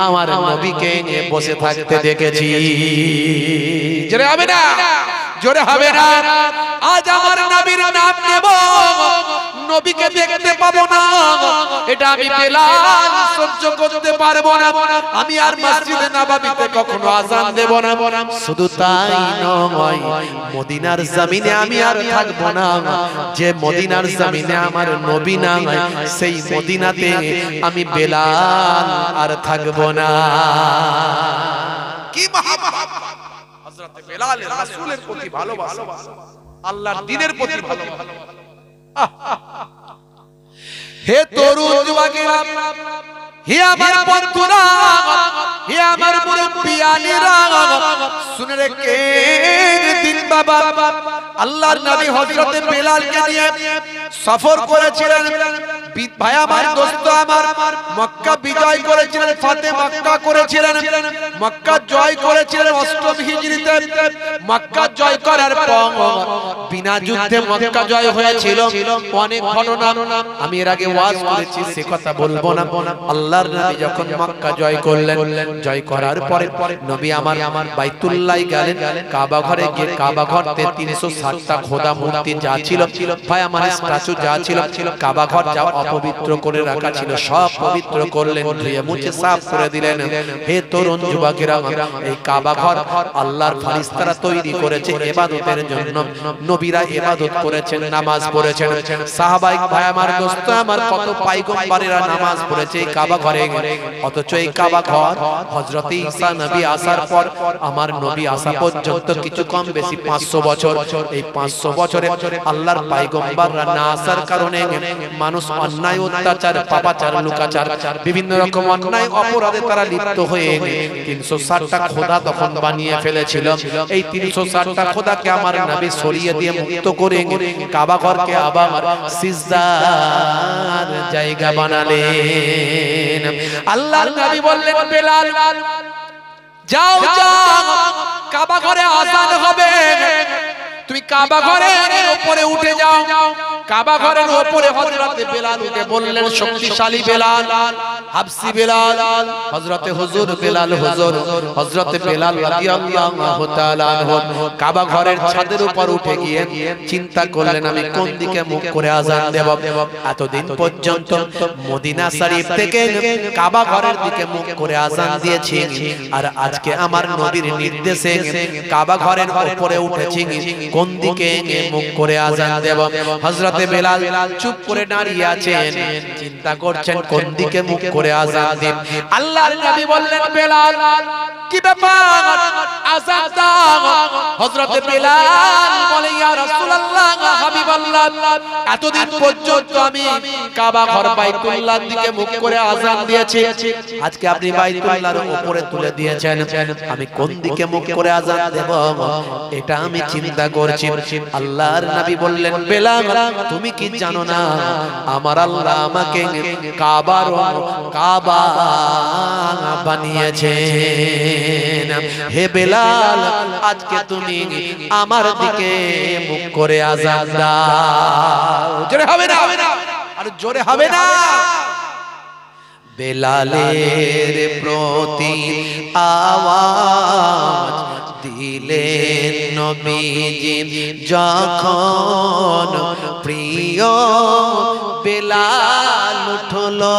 আমার নবীকে বসে থাকতে দেখেছি। জোরে হবে না, জোরে হবে না। আজ আমার নবীর নাম নেব, নবীকে দেখতে পাবো না, এটা আমি বিলাল সহ্য করতে পারবো না। আমি আর মসজিদে নববীতে কখনো আযান দেব না। শুধু তাই নয়, মদিনার জমিনে আমি আর থাকবো না, যে মদিনার জমিনে আমার নবী নাই, সেই মদিনাতে আমি বিলাল আর থাকবো না। কি মহব্বত হযরত বিলাল রাসূলের প্রতি ভালোবাসা, আল্লাহর দ্বীনের প্রতি ভালোবাসা। হে তরুণ যুবকেরা, হে আমার বন্ধুরা, হে আমার মুরব্বিয়ানেরা, শুনে রেখে দিন বাবা, আল্লাহর নবী হযরত বিলালকে নিয়ে সফর করেছিলেন। ভাই আমার, দোস্ত আমার, মক্কা বিজয় করেছিলেন, ফাতে মক্কা করেছিলেন, মক্কা জয় করেছিলেন অষ্টম হিজরিতে। মক্কা জয় করার পর বিনা যুদ্ধে মক্কা জয় হয়েছিল। অনেক ঘটনা আমি এর আগে ওয়াজ করেছি, সে কথা বলবো না। আল্লাহর নবী যখন মক্কা জয় করলেন, জয় করার পরে নবী আমার বাইতুল্লাহ গেলেন, কাবা ঘরে গিয়ে কাবা ঘরতে 360টা খোদা মূর্তি যা ছিল, ভাই আমার স্ট্যাচু যা ছিল, কাবা ঘর যা অপবিত্র করে রাখা ছিল সব পবিত্র করলেন, ধুয়ে মুছে সাফ করে দিলেন। হে তরুণ যুবকেরা, এই কাবা ঘর আল্লাহর ফেরেশতারা তৈরি করেছে ইবাদতের জন্য। নবীরা ইবাদত করেছেন, নামাজ পড়েছেন, সাহাবায়ে ভাই আমার, দোস্ত আমার, কত পয়গম্বরেরা নামাজ পড়েছে এই কাবা ঘরে। অথচ এই কাবা ঘর হযরত ঈসা নবী আসার পর আমার নবী আসা পর্যন্ত কিছু কম বেশি 500 বছর। এই 500 বছরে আল্লাহর পয়গম্বররা না আসার কারণে মানুষ অন্যায়, অত্যাচার, পাপাচার, লুকাচার, বিভিন্ন রকম অন্যায় অপরাধে তারা লিপ্ত হয়ে 360টা খোদা তখন বানিয়ে ফেলেছিল। এই 360টা খোদাকে আমার নবী সরিয়ে দিয়ে মুক্ত করে কাবা ঘরকে আবার সিজদার জায়গা বানালেন। আল্লাহর নবী বললেন, বিলাল যাও যাও, কাবা ঘরে আযান হবে, তুমি কাবা ঘরের উপরে উঠে যাও। কাবা ঘরের উপরে হযরত বিলাল উঠে বললেন, শক্তিশালী বিলাল, হাবশী বিলাল, হযরত হুজুর বিলাল হুজুর, হযরত বিলাল রাদিয়াল্লাহু তাআলা আনহু কাবা ঘরের ছাদের উপর উঠে গিয়ে চিন্তা করলেন, আমি কোন দিকে মুখ করে আযান দেব। এতদিন পর্যন্ত মদিনা শরীফ থেকে কাবা ঘরের দিকে মুখ করে আযান দিয়েছি, আর আজকে আমার নবীর নির্দেশে কাবা ঘরের উপরে উঠেছি, কোন দিকে মুখ করে আযান দেব। হযরত বিলাল চুপ করে দাঁড়িয়ে আছেন, চিন্তা করছেন কোন দিকে মুখ করে আযান দেব। আল্লাহর নবী বললেন, বিলাল কি ব্যাপার, আযান দাও। হযরত বিলাল বলে, ইয়া রাসূলুল্লাহ, হাবিবাল্লাহ, এতদিন পর্যন্ত আমি কাবা ঘর বাইতুল্লাহর দিকে মুখ করে আযান দিয়েছি, আজকে আপনি বাইতুল্লাহর উপরে তুলে দিয়েছেন, আমি কোন দিকে মুখ করে আযান দেব এটা আমি চিন্তা করছি। আল্লাহর নবী বললেন, বিলাল তুমি কি জানো না, আমার আল্লাহ আমাকে কাবা বানিয়েছেন। হে বিলাল, আজকে তুমি আমার দিকে মুখ করে আযান দাও। জোরে হবে না, আর জোরে হবে না। বেলালের প্রতি আওয়াজ দিলেন নবীজি যখন, প্রিয় বেলাল উঠলো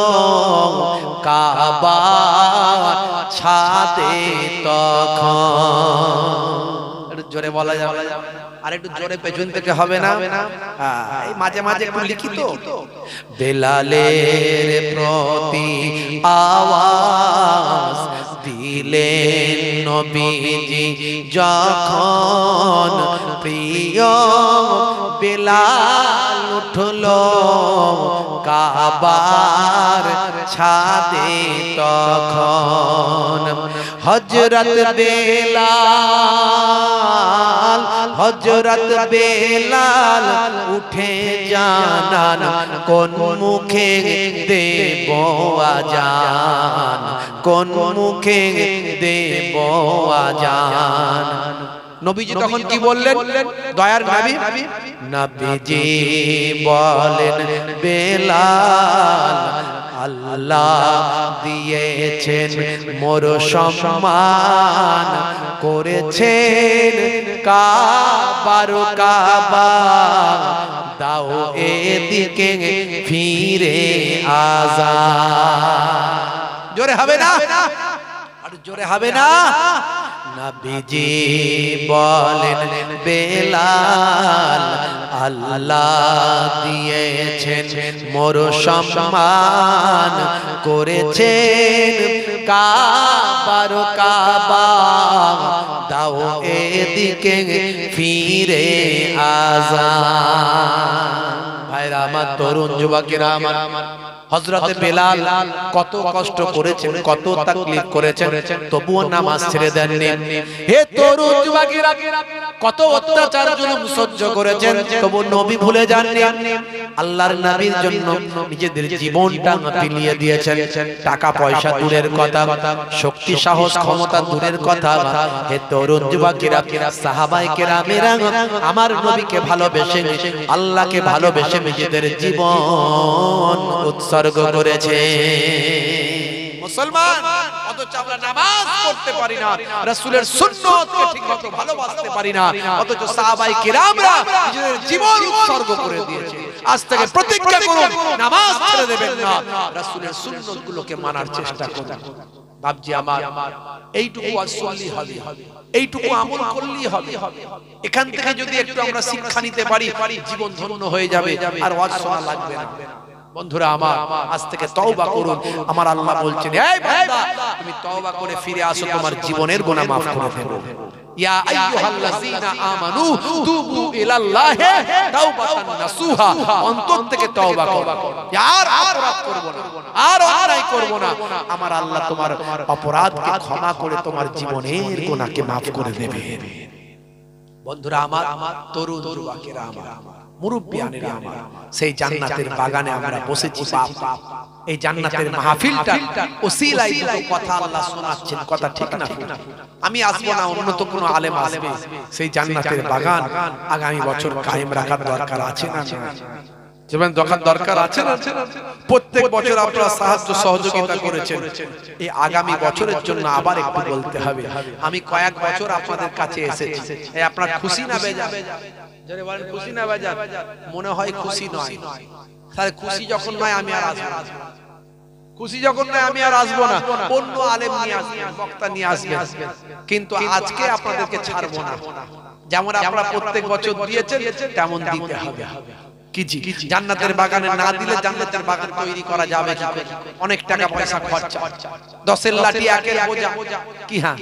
কাবার ছাদে তখন। জোরে বলা যাবে আর একটু জোরে পেছন থেকে হবে না এই মাঝে মাঝে একটু লিখি তো বেলালের প্রতি আওয়াজ দিলেন নবীজি যখন প্রিয় বেলাল উঠলো কাবার ছাদে তখন হযরত বেলাল উঠে জানান কোন মুখে দেব আজান কোন মুখে দেব আজান নবীজি তখন কি বললেন দয়ার নবী নবীজি বলেন বেলাল আল্লাহ দিয়েছেন মোর সম্মান করেছেন কাবার কাবা দাও এদিকে ফিরে আজান জোরে হবে না আর জোরে হবে না নবীজি বলেন বেলাল আল্লাহ দিয়েছেন মোর সম্মান করেছেন কাবার কাবা দাও এদিকে ফিরে আজান ভাইরা আমার তরুণ যুবকেরা আমার হযরতে বেলাল কত কষ্ট করেছেন কত তাকলিফ করেছেন তবুও নামাজ ছেড়ে দেননি হে তরুণ যুবকেরা কত অত্যাচার জুলুম সহ্য করেছেন তবু নবী ভুলে যাননি আল্লাহর নবীর জন্য নিজেদের জীবনটা বিলিয়ে দিয়েছেন টাকা পয়সা দূরের কথা শক্তি সাহস ক্ষমতা দূরের কথা হে তরুণ যুবকেরা সাহাবায়ে কেরামেরা আমার নবীকে ভালোবেসে আল্লাহকে ভালোবেসে নিজেদের জীবন উৎসর্গ করেছে মুসলমান অথচ আমরা নামাজ পড়তে পারি না রাসূলের সুন্নতকে ঠিকমতো ভালোবাসতে পারি না অথচ সাহাবায়ে কেরামরা নিজেদের জীবন উৎসর্গ করে দিয়েছে আজ থেকে প্রতিজ্ঞা করুন নামাজ ছেড়ে দেবেন না রাসূলের সুন্নতগুলোকে মানার চেষ্টা করুন বাপজি আমার এইটুকু ওয়াজ শুনলেই হবে এইটুকু আমল করলেই হবে এখান থেকে যদি একটু আমরা শিক্ষা নিতে পারি জীবন ধন্য হয়ে যাবে আর ওয়াজ শোনা লাগবে না বন্ধুরা আমার আজ থেকে তওবা করুন আমার আল্লাহ বলছেন এই বান্দা তুমি তওবা করে ফিরে আসো তোমার জীবনের গুনাহ maaf করে দেব ইয়া আইয়ুহাল্লাযীনা আমানু তুবু ইলাল্লাহি তাওবাতান নাসুহা অন্তর থেকে তওবা করো আর অপরাধ করব না আর অন্যায় করব না আমার আল্লাহ তোমার অপরাধকে ক্ষমা করে তোমার জীবনের গুনাহকে maaf করে দেবে বন্ধুরা আমার তরুণ যুবকেরা আমার মুরব্বিয়ানেরা আমার সেই জান্নাতের বাগানে আমরা বসেছি বাপ এই জান্নাতের মাহফিলটা ওসিলায় দুটো কথা আল্লাহ শোনাচ্ছেন কথা ঠিক না আমি আসবো না অন্য তো কোনো আলেম আসবে সেই জান্নাতের বাগান আগামী বছর কায়েম রাখার দরকার আছে না যেমন দরকার আছে না প্রত্যেক বছর আপনারা সাহায্য সহযোগিতা করেছেন এই আগামী বছরের জন্য আবার একটু বলতে হবে আমি কয়েক বছর আপনাদের কাছে এসেছি এই আপনারা খুশি না বেজান যারা বলেন খুশি না বেজান মনে হয় খুশি নয় তাহলে খুশি যখন নয় আমি আর আসবো না খুশি যখন নয় আমি আর আসবো না অন্য আলেম নিয়ে আসবেন বক্তা নিয়ে আসবেন কিন্তু আজকে আপনাদেরকে ছাড়বো না যেমন আপনারা প্রত্যেক বছর দিয়েছেন তেমন দিতে হবে জান্নাতের বাগানে না দিলে জান্নাতের বাগান তৈরি করা যাবে কি অনেক টাকা পয়সা খরচা 10 এর লাঠি 1 এর বোঝা কি হ্যাঁ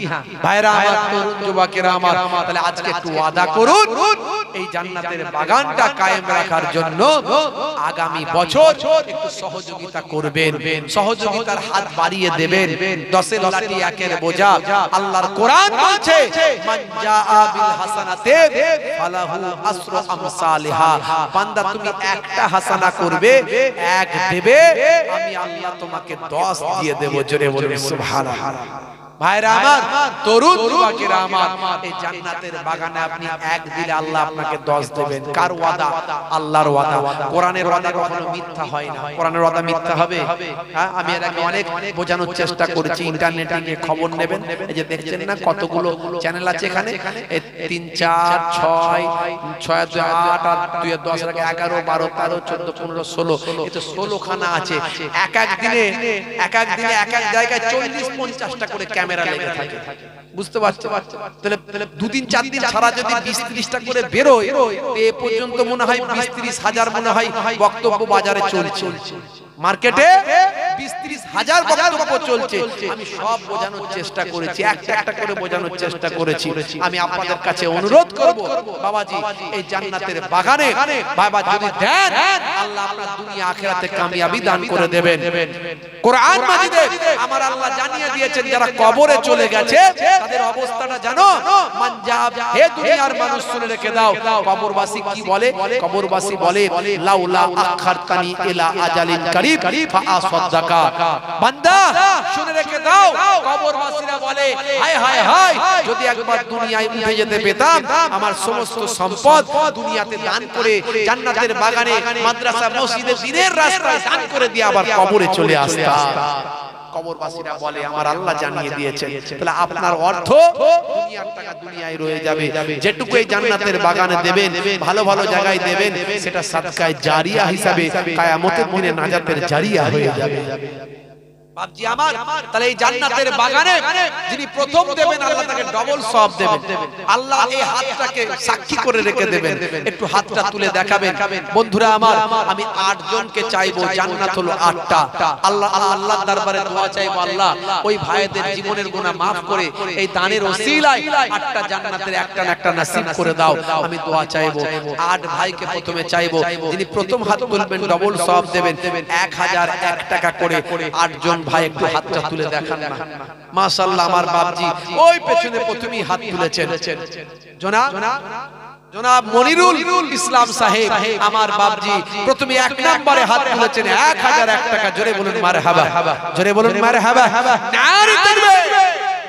ভাইরা আমার তরুণ যুবকেরা আমার তাহলে আজকে একটু ওয়াদা করুন এই জান্নাতের বাগানটা কায়েম রাখার জন্য আগামী বছর একটু সহযোগিতা করবেন সহযোগিতার হাত বাড়িয়ে দেবেন 10 এর লাঠি 1 এর বোঝা আল্লাহর কোরআন বলছে মান জাআ বিল হাসানাতি ফালাহু আসরু আমসালিহা বান্দা তুমি একটা হাসানা করবে এক দেবে আমি আল্লাহ তোমাকে 10 দিয়ে দেব জোরে বলুন সুবহানাল্লাহ ভাইরা আমার তরুণ যুবকেরা আমার এই জান্নাতের বাগানে আপনি এক দিলে আল্লাহ আপনাকে 10 দেবেন কার ওয়াদা আল্লাহর ওয়াদা কোরআনের ওয়াদা কখনো মিথ্যা হয় না কোরআনের ওয়াদা মিথ্যা হবে হ্যাঁ আমি এর আগে অনেক বোঝানোর চেষ্টা করেছি ইন্টারনেটে গিয়ে খবর নেবেন এই যে দেখছেন না কতগুলো চ্যানেল আছে এখানে 3 4 6 6 8 আর 2 10 এর 11 12 13 14 15 16 এটা 16 খানা আছে এক এক দিনে এক এক জায়গায় 40 50টা করে ক্যামেরা ক্যামেরা লেগে থাকে। বুঝতে পারছো? তাহলে 2 দিন 4 দিন ছাড়া যদি 20-30টা করে বেরোয়, এ পর্যন্ত মনে হয় 20-30 হাজার মনে হয় বক্তব্য বাজারে চলছে, মার্কেটে 20-30 হাজার বক্তব্য চলছে। আমি সব বোঝানোর চেষ্টা করেছি, একটা একটা করে বোঝানোর চেষ্টা করেছি। আমি আপনাদের কাছে অনুরোধ করব, বাবাজি এই জান্নাতের বাগানে বাবা যদি দেন, আল্লাহ আপনার দুনিয়া আখিরাতে কামিয়াবি দান করে দেবেন। কোরআন মাজিদে আমার আল্লাহ জানিয়ে দিয়েছেন যারা কবরে চলে গেছে তাদের অবস্থাটা জানো? মানজাব, হে দুনিয়ার মানুষ শুনে রেখে দাও, কবরবাসী কি বলে? কবরবাসী বলে লাউলা আখারতানি ইলা আজালিন করিব ফাআসাদাকা। বান্দা শুনে রেখে দাও, কবরবাসীরা বলে হায় হায় হায়, যদি একবার দুনিয়ায় উঠে যেতে পেতাম, আমার সমস্ত সম্পদ দুনিয়াতে দান করে জান্নাতের বাগানে মাদ্রাসা মসজিদে দিনের রাস্তায় দান করে দিয়ে আবার কবরে চলে আসতাম। কবরবাসীরা বলে আমার আল্লাহ জানিয়ে দিয়েছেন। তাহলে আপনার অর্থ দুনিয়ার টাকা দুনিয়ায় রয়ে যাবে, যেটুকু এই জান্নাতের বাগানে দেবেন, ভালো ভালো জায়গায় দেবেন, সেটা সাদকায়ে জারিয়া হিসাবে কিয়ামতের দিনে নাজাতের জারিয়া হয়ে যাবে। বাপজি আমার, তাহলে এই জান্নাতের বাগানে যিনি প্রথম দেবেন আল্লাহ তাকে ডবল সওয়াব দেবেন। আল্লাহ এই হাতটাকে সাক্ষী করে রেখে দেবেন, একটু হাতটা তুলে দেখাবেন। বন্ধুরা আমার, আমি 8 জনকে চাইবো, জান্নাত হলো 8টা। আল্লাহর দরবারে দোয়া চাইবো, আল্লাহ ওই ভাইদের জীবনের গুনাহ maaf করে এই দানের ওসিলায় 8টা জান্নাতের একটা না একটা নসিব করে দাও। আমি দোয়া চাইবো। 8 ভাইকে প্রথমে চাইবো, যিনি প্রথম হাত তুলবেন ডবল সওয়াব দেবেন, 1001 টাকা করে। 8 জন ভাই একটু হাতটা তুলে দেখান না। মাশাআল্লাহ, আমার বাপজি ওই পেছনে প্রথমেই হাত তুলেছেন জনাব মনিরুল ইসলাম সাহেব, আমার বাপজি প্রথমে 1 নম্বরে হাত তুলেছেন, 1001 টাকা। জোরে বলুন মারহাবা, জোরে বলুন মারহাবা, নারে তাকবীর।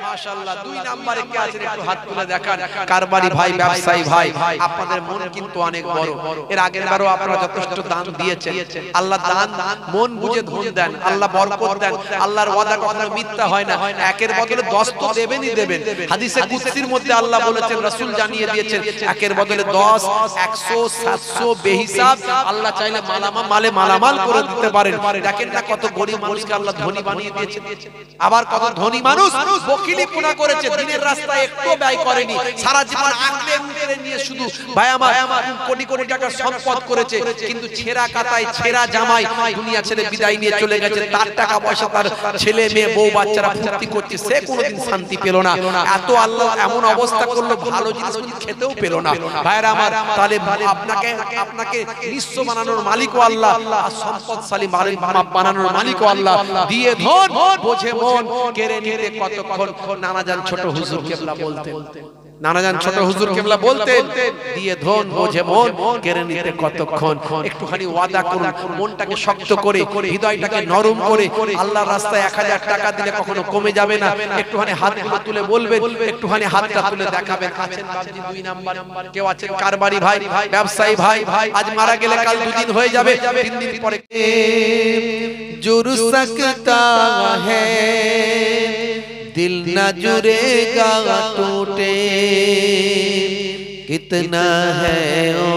মাশাআল্লাহ, 2 নম্বরে কে আছেন একটু হাত তুলে দেখান। কারবারি ভাই, ব্যবসায়ী ভাই, আপনাদের মন কিন্তু অনেক বড়। এর আগের বারও আপনারা যথেষ্ট দান দিয়েছেন। আল্লাহ দান মন বুঝে ধন দেন, আল্লাহ বরকত দেন। আল্লাহর ওয়াদা কখনো মিথ্যা হয় না, একের বদলে 10 তো দেবেনই দেবেন। হাদিসে কুদসির মধ্যে আল্লাহ বলেছেন, রাসূল জানিয়ে দিয়েছেন, একের বদলে 10, 100, 700 বেহিসাব আল্লাহ চাইলে মালামাল করে দিতে পারেন। দেখেন না কত গরিব মানুষকে আল্লাহ ধনী বানিয়ে দিয়েছেন, আবার কত ধনী মানুষ বকিলি পুনা করেছে, দিনের রাস্তায় একটু ব্যয় করেনি, সারা জীবন আকলে উঠে নিয়ে শুধু ভাই আমার কোটি কোটি টাকার সম্পদ করেছে, কিন্তু ছেঁড়া কাটায় ছেঁড়া জামাই দুনিয়া ছেড়ে বিদায় নিয়ে চলে গেছে। তার টাকা পয়সা, তার ছেলে মেয়ে বউ বাচ্চারা ফুর্তি করছে, সে কোনোদিন শান্তি পেল না। এত আল্লাহ এমন অবস্থা করলো, ভালো জিনিস খেতেও পেল না। ভাইরা আমার, তাহলে আপনাকে নিঃস্ব বানানোর মালিকও আল্লাহ, আর সম্পদশালী বানানোর মালিকও আল্লাহ। দিয়ে ধন বোঝে মন, কেড়ে নিতে কতক্ষণ। নানাজান ছোট হুজুর কেবলা বলতেন, নানাজান ছোট হুজুর কেবলা বলতেন, দিয়ে ধন বোঝে মন, কেড়ে নিতে কতক্ষণ। একটুখানি ওয়াদা করুন, মনটাকে শক্ত করে, হৃদয়টাকে নরম করে। আল্লাহর রাস্তায় 1000 টাকা দিলে কখনো কমে যাবে না। একটুখানি হাতগুলো তুলে বলবেন, একটুখানি হাতটা তুলে দেখাবেন। আছেন বাবজি 2 নাম্বার কেউ আছেন? কারবারি ভাই, ব্যবসায়ী ভাই, আজ মারা গেলে কাল 2 দিন হয়ে যাবে, 3 দিন পরে जुड़ सकता है, दिल न जुड़ेगा टूटे, कितना है ओ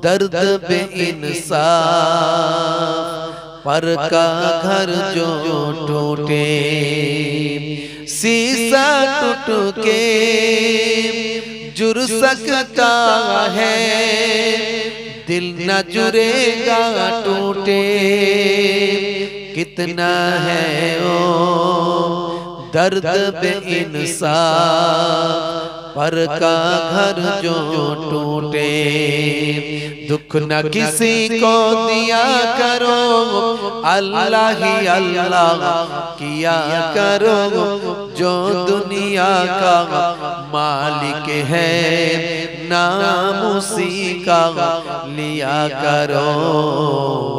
दर्द बे इंसाफ, पर का घर जो टूटे, शीशा टूट के जुड़ सकता है, दिल न जुड़ेगा टूटे, कितना है ओ दर्द बे इंसाफ, पर का घर जो टूटे। दुख न किसी को दिया करो, अल्लाह ही अल्लाह किया करो, जो दुनिया का मालिक है नाम उसी का लिया करो।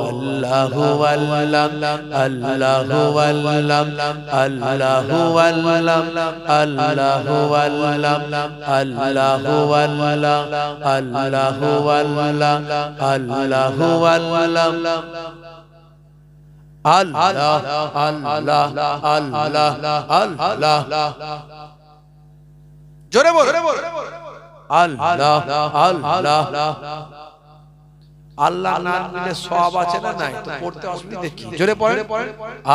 अल्लाह अल्लाह अल्लाह अल्लाह अल्लाह अल्लाह अल्लाह अल्लाह अल्लाह अल्लाह अल्लाह अल्लाह अल्लाह जोरे बोल अल्लाह अल्लाह আল্লাহ নাম নিলে সওয়াব আছে না নাই? তো পড়তে অসুবিধা কি? জোরে পড়েন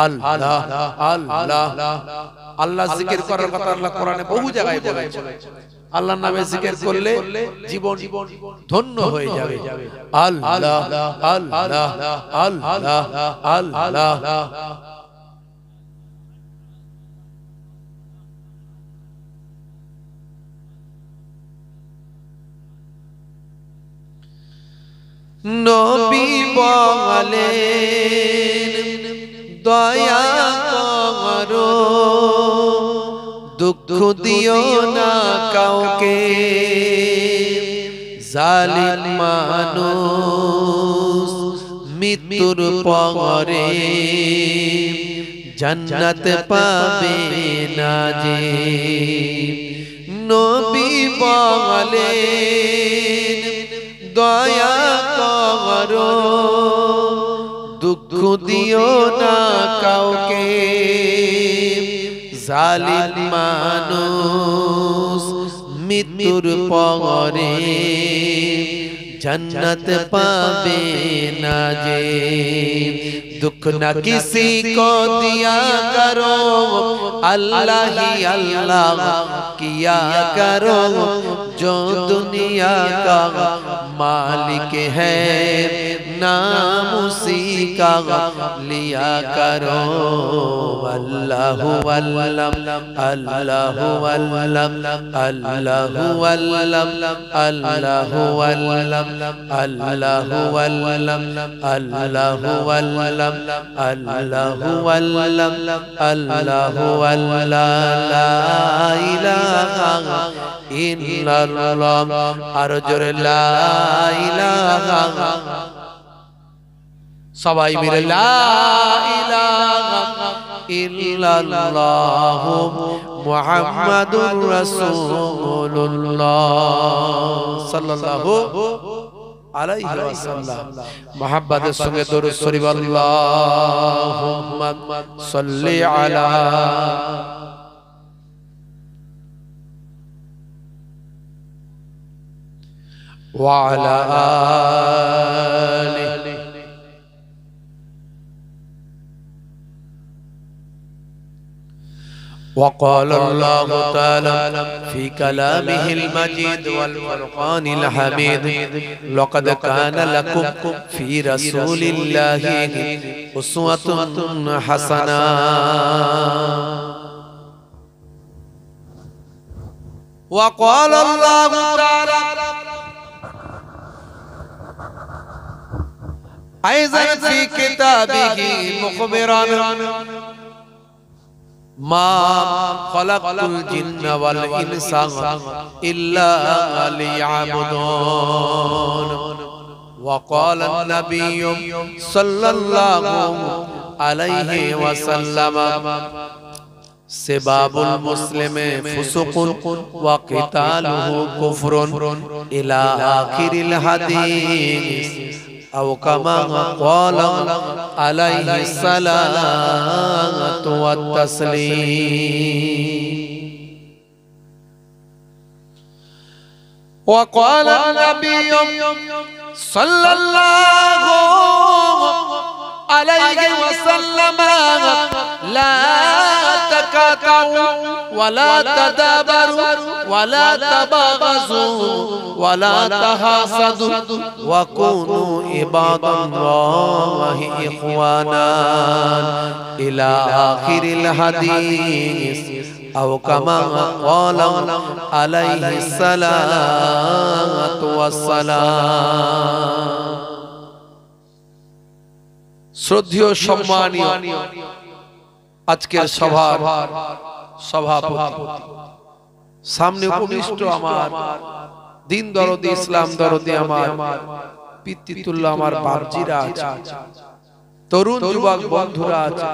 আল্লাহ আল্লাহ। আল্লাহ জিকির করার কথা আল্লাহ কোরআনে বহু জায়গায় বলেছে। আল্লাহর নামে জিকির করলে জীবন ধন্য হয়ে যাবে। আল্লাহ আল্লাহ আল্লাহ আল্লাহ। নবী বলেন দয়া করো, দুঃখ দিও না কাউকে, জালিম মানুষ মৃত্যুর পরে জান্নাত পাবে না যে। নবী বলেন দয়া করো, দুঃখ দিও না কাউকে, জালিম মানুষ মৃত্যুর পরে जन्नत पावे ना जे दुख न किसी को दिया करो अल्लाह ही अल्लाह किया करो जो दुनिया का मालिक है नाम उसी का लिया करो अल्लाह अल्लाह अल्लाह अल्लाह अल्लाह अल्लाह अल्लाह अल्लाह अल्लाहु अल्लाह अल्लाहु अल्लाह अल्लाहु अल्लाह अल्लाहु अल्लाह ला इलाहा इल्लल्लाह अर्जुर ला इलाहा सबाई मिले ला इलाहा इल्लल्लाह मुहम्मदुर रसूलुल्लाह सल्लल्लाहु अलैहि वसल्लम मोहब्बत संगे दुरूद शरीफ अल्लाहुम्मा सल्ली अला व अला आलिहि وقال الله تعالى في كلامه المجيد والفرقان الحميد لقد كان لكم في رسول الله أسوة حسنة وقال الله تعالى أيضا في كتابه مخبرا ما خلقت الجن والإنس إلا ليعبدون وقال النبي صلى الله عليه وسلم سباب المسلم فسوق وقتاله كفر إلى آخر الحديث أو كما قال عليه الصلاة والتسليم وقال النبي صلى الله عليه وسلم لا تقاطعوا ولا تدابروا ولا تباغضوا ولا تحاسدوا وكونوا عباد الله إخوانا إلى آخر الحديث أو كما قال عليه الصلاة والسلام শ্রদ্ধেয় সম্মানীয় আজকের সভার সভাপতি সামনে উপবিষ্ট আমার দিন দরদি ইসলাম দরদি আমার পিতৃতুল্য আমার বাপজিরা আছে তরুণ যুবক বন্ধুরা আছে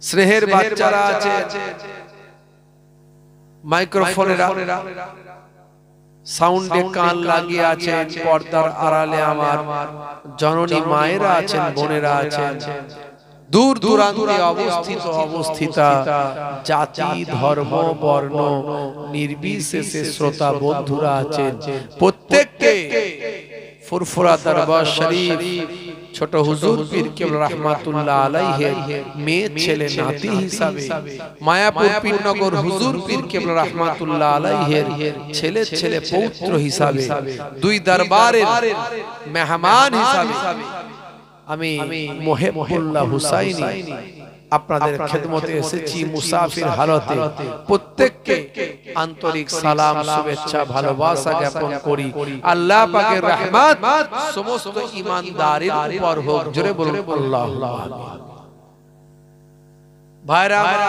স্নেহের বাচ্চারা আছে মাইক্রোফোনেরা সাউন্ডে কান লাগিয়ে আছেন পর্দার আড়ালে আমার জননী মায়েরা আছেন বোনেরা আছেন দূর দূরান্তে অবস্থিত অবস্থিতা জাতি ধর্ম বর্ণ নির্বিশেষে শ্রোতা বন্ধুরা আছেন প্রত্যেককে ফুরফুরা দরবার শরীফ ছোট হুজুর পীর কেবলা রাহমাতুল্লাহ আলাইহি মেয়ে ছেলে নাতি হিসাবে, মায়াপুর পীরনগর হুজুর পীর কেবলা রাহমাতুল্লাহ আলাইহি ছেলে ছেলে পৌত্র হিসাবে, দুই দরবারের মেহমান হিসাবে আমি মুহিবুল্লাহ হুসাইনি আপনাদের খেদমতে এসেছি মুসাফির হালতে। প্রত্যেককে আন্তরিক সালাম শুভেচ্ছা ভালোবাসা জ্ঞাপন করি। আল্লাহ পাকের রহমত সমস্ত ঈমানদারের উপর হোক। জোরে বলুন আল্লাহুম্মা আমিন। ভাইরা আমার,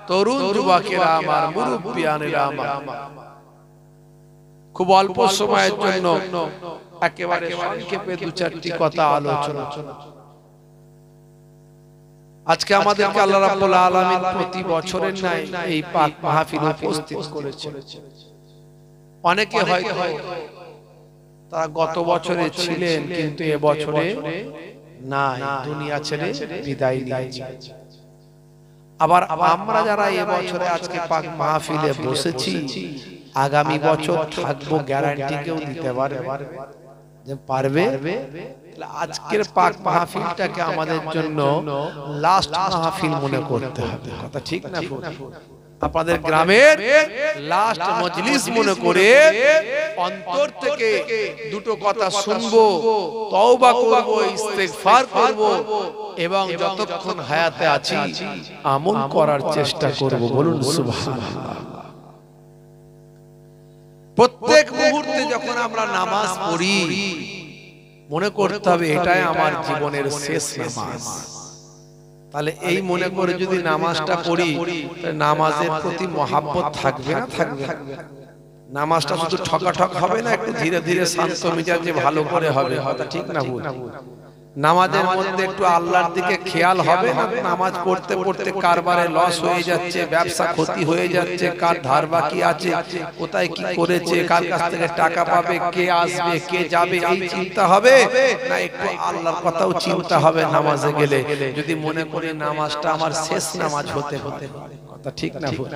তরুণ যুবকেরা আমার, মুরব্বিয়ানেরা আমার, খুব অল্প সময়ের জন্য একেবারে সংক্ষেপে দু চারটি কথা আলোচনা। আজকে আমাদেরকে আল্লাহ রাব্বুল আলামিন প্রতি বছরের ন্যায় এই পাক মাহফিলে উপস্থিত করেছেন। অনেকে হয়তো তারা গত বছরে ছিলেন কিন্তু এ বছরে নাই, দুনিয়া ছেড়ে বিদায় নিয়েছে। আবার আমরা যারা এ বছরে আজকে পাক মাহফিলে বসেছি, আগামী বছর থাকবো গ্যারান্টি কেউ দিতে পারবে? আজকের পাক মাহফিলটাকে আমাদের জন্য লাস্ট মাহফিল মনে করতে হবে। কথা ঠিক না? আপনাদের গ্রামের লাস্ট মজলিস মনে করে অন্তর থেকে দুটো কথা শুনবো, তওবা করব, ইস্তেগফার করব এবং যতক্ষণ হায়াতে আছি আমল করার চেষ্টা করব। বলুন সুবহানাল্লাহ। প্রত্যেক মুহূর্তে যখন আমরা নামাজ পড়ি মনে করতে হবে এটাই আমার জীবনের শেষ নামাজ। তাহলে এই মনে করে যদি নামাজটা পড়ি, নামাজের প্রতি মহাব্বত থাকবে না? থাকবে। নামাজটা শুধু ঠকাঠক হবে না, একটু ধীরে ধীরে শান্ত মিজাজে ভালো করে হবে। কথা ঠিক না ভুল? নামাজের মধ্যে একটু আল্লাহর দিকে খেয়াল হবে না? নামাজ পড়তে পড়তে কারবারে লস হয়ে যাচ্ছে, ব্যবসা ক্ষতি হয়ে যাচ্ছে, কার ধার বাকি আছে, কোথায় কি করেছে, কার কাছ থেকে টাকা পাবে, কে আসবে, কে যাবে, এই চিন্তা হবে না? একটু আল্লাহর কথাও চিন্তা হবে নামাজে গেলে, যদি মনে করি নামাজটা আমার শেষ নামাজ হতে হতে। কথা ঠিক না ভুল?